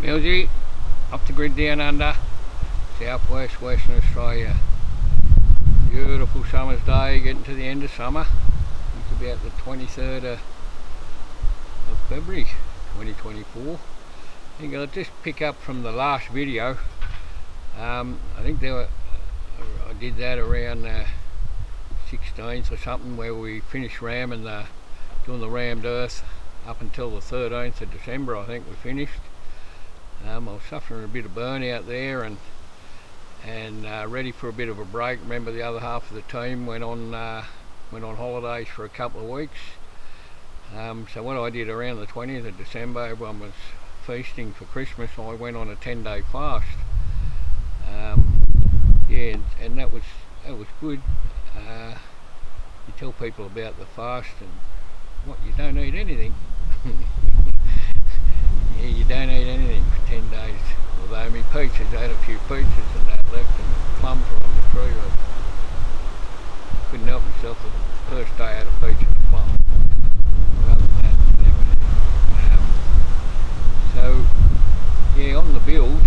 Milsey, up the grid down under, southwest Western Australia. Beautiful summer's day, getting to the end of summer. It's about the 23rd of February 2024. I think I'll just pick up from the last video. I think I did that around 16th or something, where we finished ramming doing the rammed earth up until the 13th of December. I think we finished. I was suffering a bit of burn out there and ready for a bit of a break. Remember, the other half of the team went on holidays for a couple of weeks. So what I did around the 20th of December, everyone was feasting for Christmas. I went on a 10-day fast. Yeah, and that was good. You tell people about the fast and what, you don't eat anything. Yeah, you don't eat anything for 10 days. Although me peaches, I had a few peaches and that left, and plums were on the tree. I couldn't help myself. The first day I had a peach and a plum. Other than that, so yeah, on the build,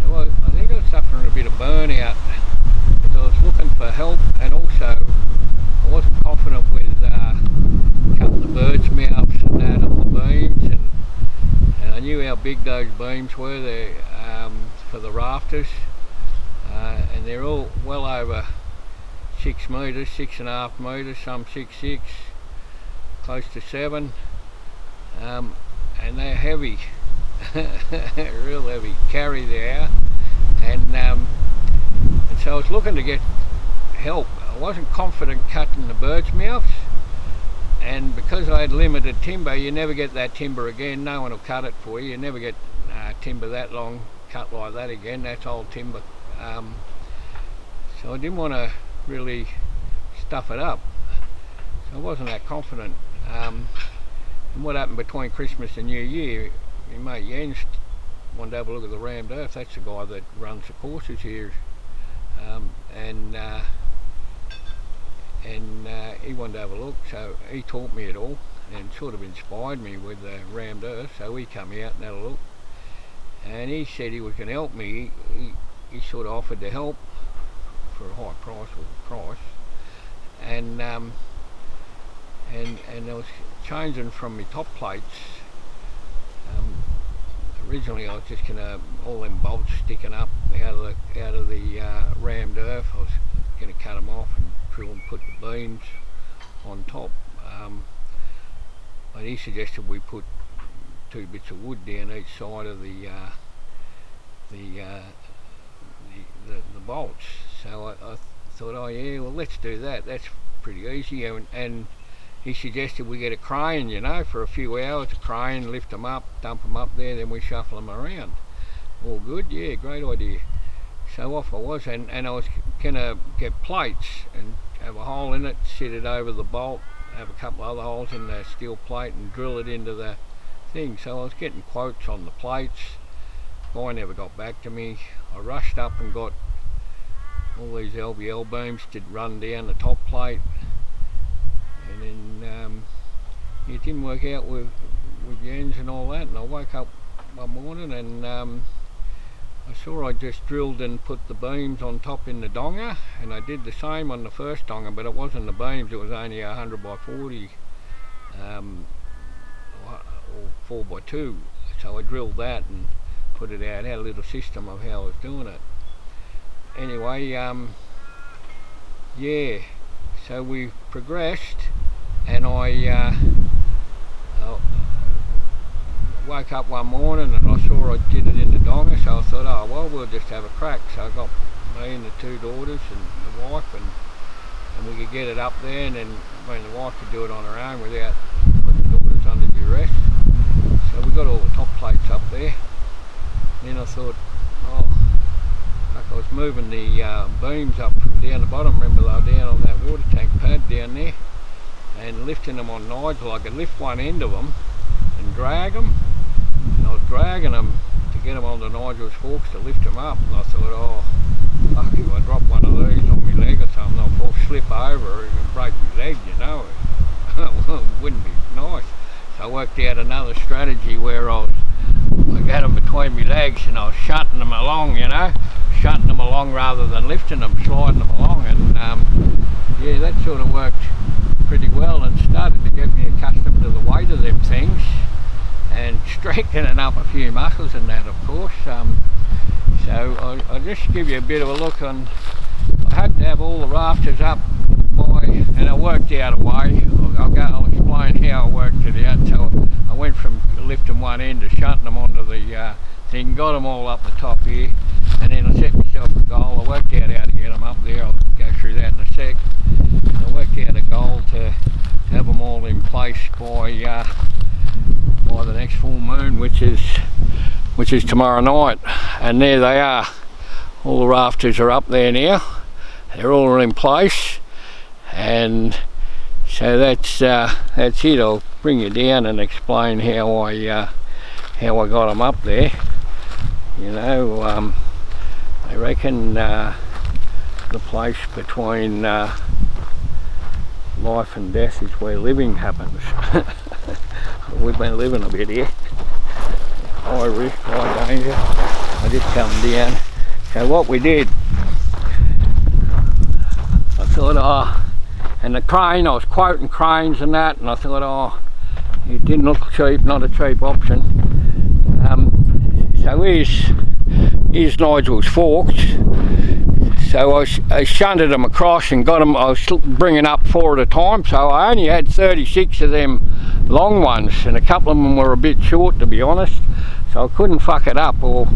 so I think I was suffering a bit of burnout because I was looking for help, and also I wasn't confident with cutting the birds' mouths and that on the beams, and I knew how big those beams were there for the rafters, and they're all well over 6 metres, 6.5 metres, some 6.6, close to 7, and they're heavy, real heavy, carry they are, and so I was looking to get help. I wasn't confident cutting the birds' mouths, and because I had limited timber, you never get that timber again. No one will cut it for you. You never get timber that long cut like that again. That's old timber. So I didn't want to really stuff it up, so I wasn't that confident. And what happened between Christmas and New Year, my mate Jens wanted to have a look at the rammed earth. That's the guy that runs the courses here, and he wanted to have a look, so he taught me it all and sort of inspired me with the rammed earth. So he come out and had a look, and he said he was going to help me. He sort of offered to help for a high price, and I was changing from my top plates. Originally I was just going to, all them bolts sticking up out of the rammed earth, I was going to cut them off and drill and put the beams on top. But he suggested we put 2 bits of wood down each side of the bolts. So I thought, oh yeah, well let's do that. That's pretty easy. And he suggested we get a crane, you know, for a few hours, a crane, lift them up, dump them up there, then we shuffle them around. All good, yeah, great idea. So off I was, and I was going to get plates and have a hole in it, sit it over the bolt, have a couple other holes in the steel plate and drill it into the thing. So I was getting quotes on the plates. Guy never got back to me. I rushed up and got all these LVL beams to run down the top plate, and then it didn't work out with Jens and all that, and I woke up one morning and I saw I just drilled and put the beams on top in the donger, and I did the same on the first donger, but it wasn't the beams, it was only 100 by 40 or 4 by 2. So I drilled that and put it out, had a little system of how I was doing it. Anyway, yeah, so we progressed, and I woke up one morning and I saw I did it in the donger, so I thought, oh well, we'll just have a crack. So I got me and the 2 daughters and the wife, and we could get it up there, and then the wife could do it on her own without putting the daughters under duress. So we got all the top plates up there. Then I thought, oh, like I was moving the beams up from down the bottom. Remember, they were down on that water tank pad down there, and lifting them on Nigel. I could lift one end of them and drag them, and I was dragging them to get them onto Nigel's forks to lift them up, and I thought, oh fuck, if I drop one of these on my leg or something, I'll slip over and break my leg, you know. It wouldn't be nice. So I worked out another strategy where I got them between between my legs, and I was shunting them along, you know, shunting them along rather than lifting them, sliding them along, and yeah, that sort of worked pretty well and started to get me accustomed to the weight of them things and strengthening up a few muscles and that, of course. So I'll just give you a bit of a look on. I had to have all the rafters up by, and I worked out a way. I'll explain how I worked it out. So I went from lifting one end to shunting them onto the thing, got them all up the top here, and then I set myself a goal. I worked out how to get them up there. I'll go through that in a sec. I worked out a goal to have them all in place by the next full moon, which is tomorrow night. And there they are. All the rafters are up there now. They're all in place, and so that's it. I'll bring you down and explain how I got them up there. You know, I reckon the place between life and death is where living happens. We've been living a bit here. High risk, high danger. I just come down. So what we did, I thought, and the crane, I was quoting cranes and that, and I thought, it didn't look cheap, not a cheap option. So here's Nigel's forks. So I shunted them across and got them. I was bringing up 4 at a time, so I only had 36 of them long ones, and a couple of them were a bit short, to be honest, so I couldn't fuck it up, or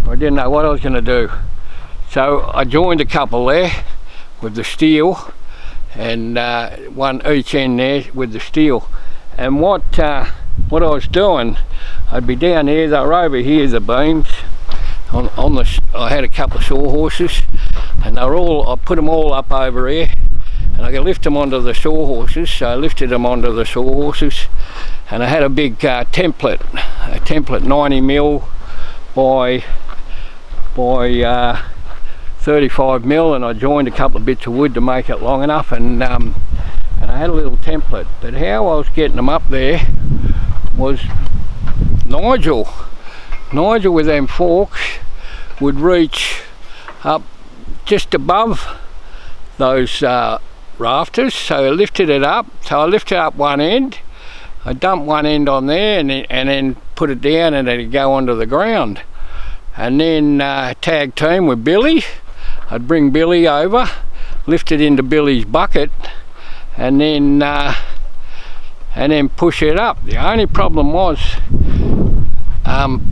I didn't know what I was going to do. So I joined a couple there with the steel, and one each end there with the steel. And what I was doing, I'd be down here, they were over here, the beams. I had a couple of sawhorses, and I put them all up over here, and I could lift them onto the sawhorses. So I lifted them onto the sawhorses, and I had a big template 90mm by 35mm, and I joined a couple of bits of wood to make it long enough, and I had a little template. But how I was getting them up there was Nigel with them forks would reach up just above those rafters, so I lifted it up. So I lifted up one end, I dumped one end on there, and then put it down, and it'd go onto the ground. And then tag team with Billy. I'd bring Billy over, lift it into Billy's bucket, and then push it up. The only problem was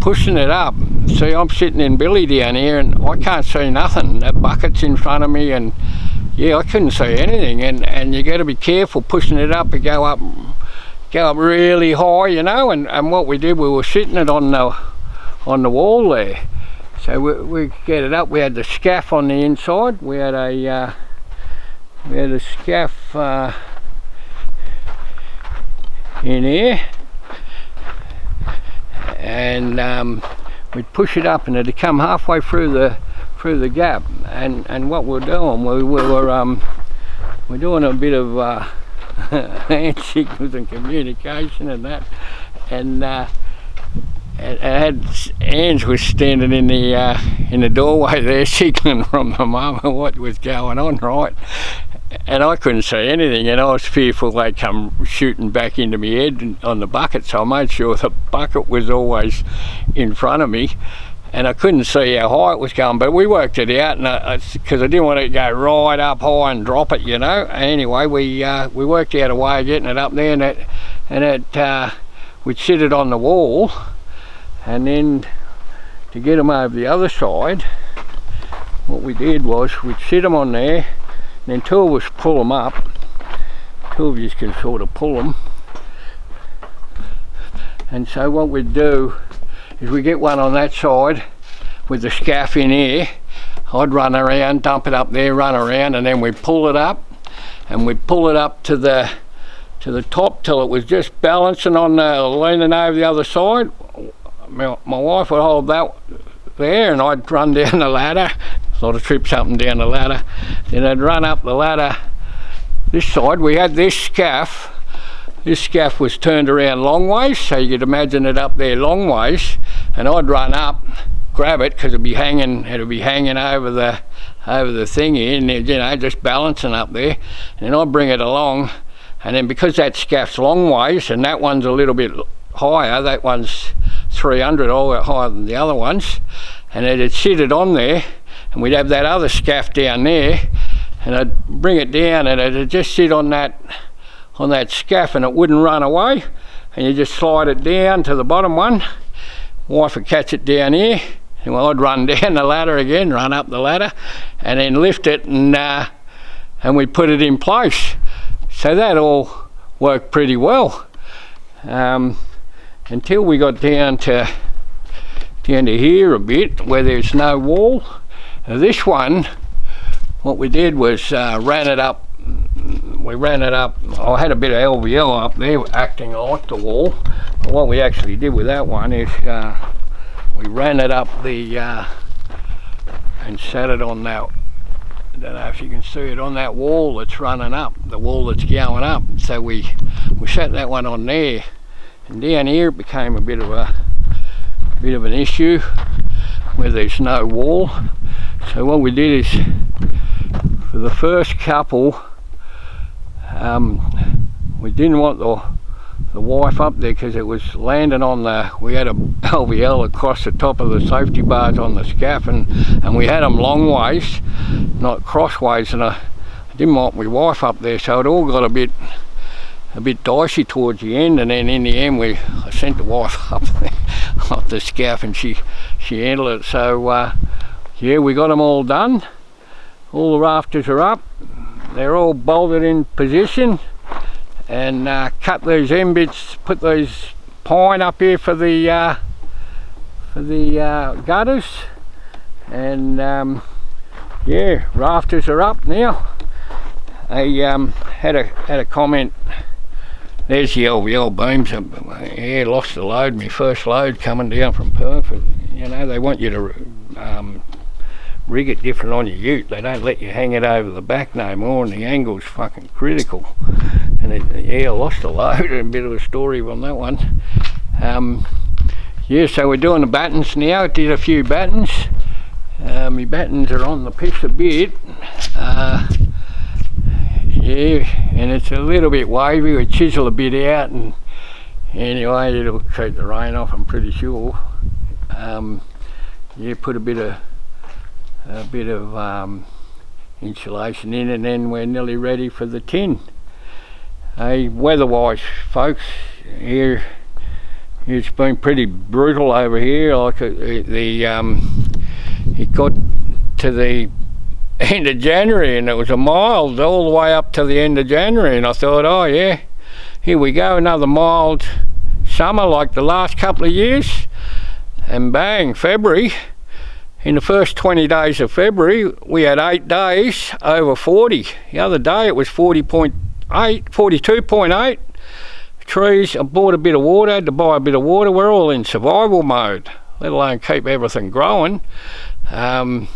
pushing it up. See, I'm sitting in Billy down here, and I can't see nothing. That bucket's in front of me, and yeah, I couldn't see anything. And you got to be careful pushing it up. It go up really high, you know. And what we did, we were sitting it on the wall there. So we get it up. We had the scaff on the inside. We had a scaff in here, and we'd push it up, and it'd come halfway through the gap. And what we're doing, we're doing a bit of hand signals and communication and that, and Ange was standing in the doorway there, signalling from the moment what was going on, right? And I couldn't see anything, and I was fearful they'd come shooting back into my head on the bucket, so I made sure the bucket was always in front of me, and I couldn't see how high it was going, but we worked it out, and because I didn't want it to go right up high and drop it, you know. Anyway, we worked out a way of getting it up there, and we'd sit it on the wall, and then to get them over the other side, what we did was we'd sit them on there, and then 2 of us pull them up. 2 of you can sort of pull them, and so what we'd do is we get one on that side with the scaff in here. I'd run around, dump it up there, run around, and then we'd pull it up, and we'd pull it up to the top till it was just balancing on leaning over the other side. My wife would hold that there, and I'd run down the ladder. A lot of trips up and down the ladder. Then I'd run up the ladder this side. We had this scaff. This scaff was turned around long ways, so you could imagine it up there long ways, and I'd run up, grab it, because it'd be hanging over the thingy, and you know, just balancing up there, and I'd bring it along, and then because that scaff's long ways and that one's a little bit higher, that one's 300 all higher than the other ones, and it'd sit it on there, and we'd have that other scaff down there, and I'd bring it down, and it'd just sit on that scaff, and it wouldn't run away, and you just slide it down to the bottom one. Wife would catch it down here, and well, I'd run down the ladder again, run up the ladder, and then lift it, and we'd put it in place. So that all worked pretty well, until we got down to here a bit, where there's no wall. Now this one, what we did was ran it up. I had a bit of LVL up there acting like the wall. But what we actually did with that one is we ran it up and sat it on that, I don't know if you can see it, on that wall that's running up, the wall that's going up. So we sat that one on there, and down here it became a bit of an issue where there's no wall. So what we did is, for the first couple, we didn't want the wife up there because it was landing on we had a LVL across the top of the safety bars on the scaff, and we had them long ways, not crossways, and I didn't want my wife up there, so it all got a bit dicey towards the end, and then in the end I sent the wife up there, up the scaff, and she handled it. So yeah, we got them all done. All the rafters are up, they're all bolted in position, and cut these end bits, put these pine up here for the gutters, and yeah, rafters are up now. I had a comment. There's the LVL beams. Yeah, lost the load, my first load coming down from Perth. You know, they want you to rig it different on your ute. They don't let you hang it over the back no more, and the angle's fucking critical. And yeah, I lost a load, and a bit of a story on that one. Yeah, so we're doing the battens now. I did a few battens. My battens are on the piss a bit. Yeah, and it's a little bit wavy. We chisel a bit out, and anyway, it'll keep the rain off, I'm pretty sure. Yeah, put a bit of insulation in, and then we're nearly ready for the tin. Weather-wise, folks, here it's been pretty brutal over here. Like it got to the end of January, and it was a mild all the way up to the end of January, and I thought, oh yeah, here we go, another mild summer like the last couple of years. And bang, February. In the first 20 days of February, we had 8 days over 40. The other day it was 40.8, 42.8. Trees, I bought a bit of water, had to buy a bit of water. We're all in survival mode, let alone keep everything growing. Yeah,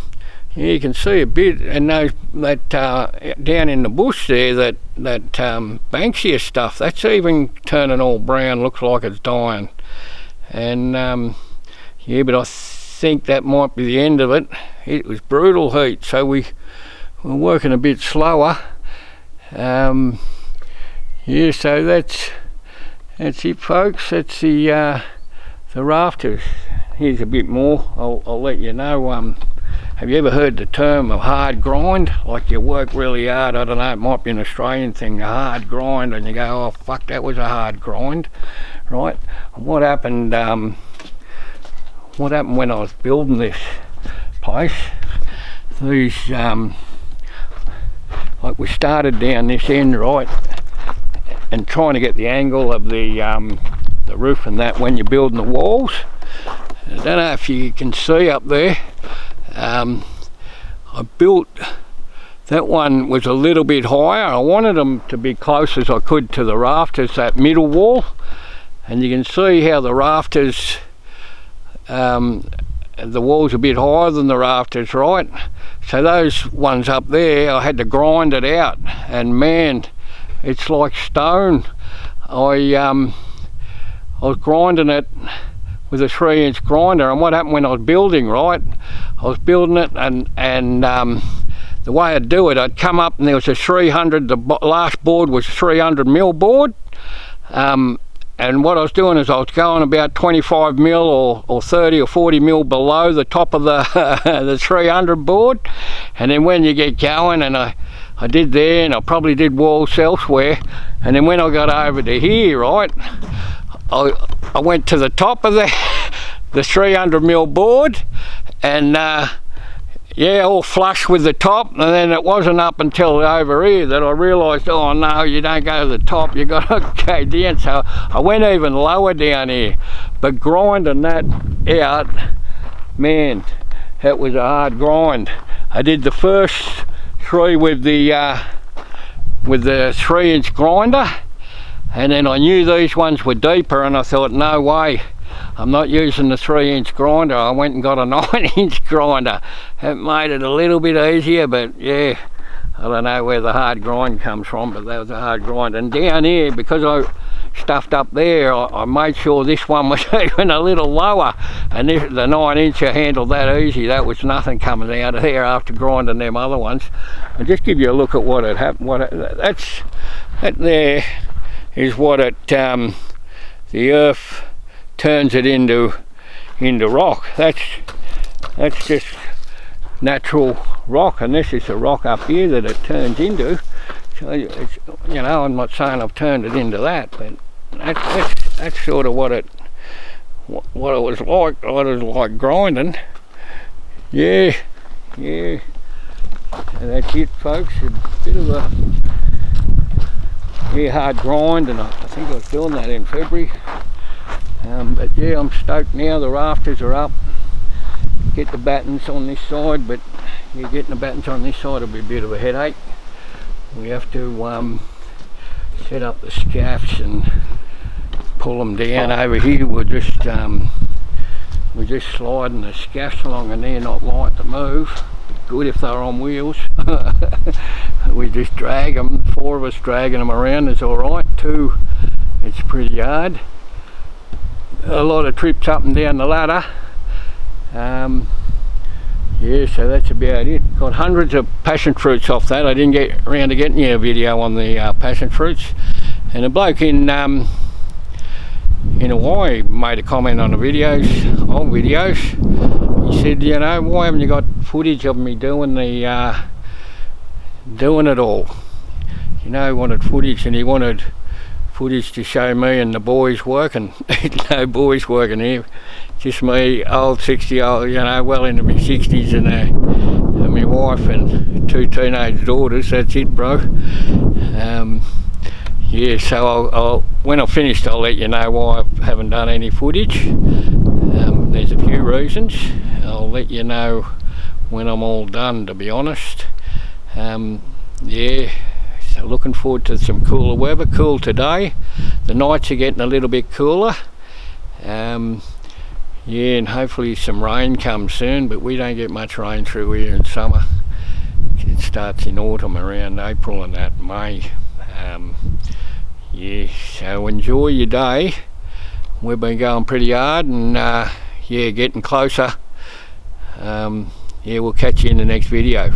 you can see a bit, and that down in the bush there, that Banksia stuff, that's even turning all brown, looks like it's dying. And yeah, but I think that might be the end of it. It was brutal heat, so we're working a bit slower. Yeah, so that's it, folks. That's the rafters. Here's a bit more. I'll let you know. Have you ever heard the term of hard grind? Like you work really hard, I don't know, it might be an Australian thing, a hard grind, and you go, oh fuck, that was a hard grind, right? What happened when I was building this place? These, like we started down this end, right, and trying to get the angle of the roof and that when you're building the walls. I don't know if you can see up there. I built, that one was a little bit higher. I wanted them to be close as I could to the rafters, that middle wall, and you can see how the rafters, the wall's a bit higher than the rafters, right? So those ones up there, I had to grind it out, and man, it's like stone. I was grinding it with a 3-inch grinder. And what happened when I was building, right? I was building it, and the way I'd do it, I'd come up and there was a 300. The last board was 300 mil board. And what I was doing is I was going about 25 mil or 30 or 40 mil below the top of the the 300 board, and then when you get going, and I did there, and I probably did walls elsewhere, and then when I got over to here, right, I went to the top of the 300 mil board, and yeah, all flush with the top, and then it wasn't up until over here that I realised, oh no, you don't go to the top, you got to go down. So I went even lower down here, but grinding that out, man, that was a hard grind. I did the first 3 with the 3-inch grinder, and then I knew these ones were deeper, and I thought, no way, I'm not using the 3-inch grinder. I went and got a 9-inch grinder. It made it a little bit easier, but yeah, I don't know where the hard grind comes from, but that was a hard grind. And down here, because I stuffed up there, I made sure this one was even a little lower, and the 9-incher handled that easy. That was nothing coming out of there after grinding them other ones. And just give you a look at what had happened. That there is what it the earth turns it into rock. That's just natural rock, and this is the rock up here that it turns into. So it's, you know, I'm not saying I've turned it into that, but that's sort of what it was like. I was like grinding. Yeah. And that's it, folks. A bit of a hard grind, and I think I was doing that in February. But yeah, I'm stoked now. The rafters are up. Get the battens on this side, but yeah, getting the battens on this side will be a bit of a headache. We have to set up the scafts and pull them down. Over here we're just sliding the scafts along, and they're not light to move. Good if they're on wheels. We just drag them. 4 of us dragging them around is all right. 2, it's pretty hard. A lot of trips up and down the ladder. Yeah, so that's about it. Got hundreds of passion fruits off that. I didn't get around to getting you a video on the passion fruits. And a bloke in Hawaii made a comment on the old videos. He said, you know, why haven't you got footage of me doing it all? You know, he wanted footage, and he wanted footage to show me and the boys working. No boys working here, just me, old 60-old, you know, well into my 60s, and my wife and 2 teenage daughters. That's it, bro. Yeah, so when I finished, I'll let you know why I haven't done any footage. There's a few reasons. I'll let you know when I'm all done, to be honest. Yeah, so looking forward to some cooler weather. Cool today. The nights are getting a little bit cooler. Yeah, and hopefully some rain comes soon, but we don't get much rain through here in summer. It starts in autumn around April and that, May. Yeah, so enjoy your day. We've been going pretty hard, and yeah, getting closer. Yeah, we'll catch you in the next video.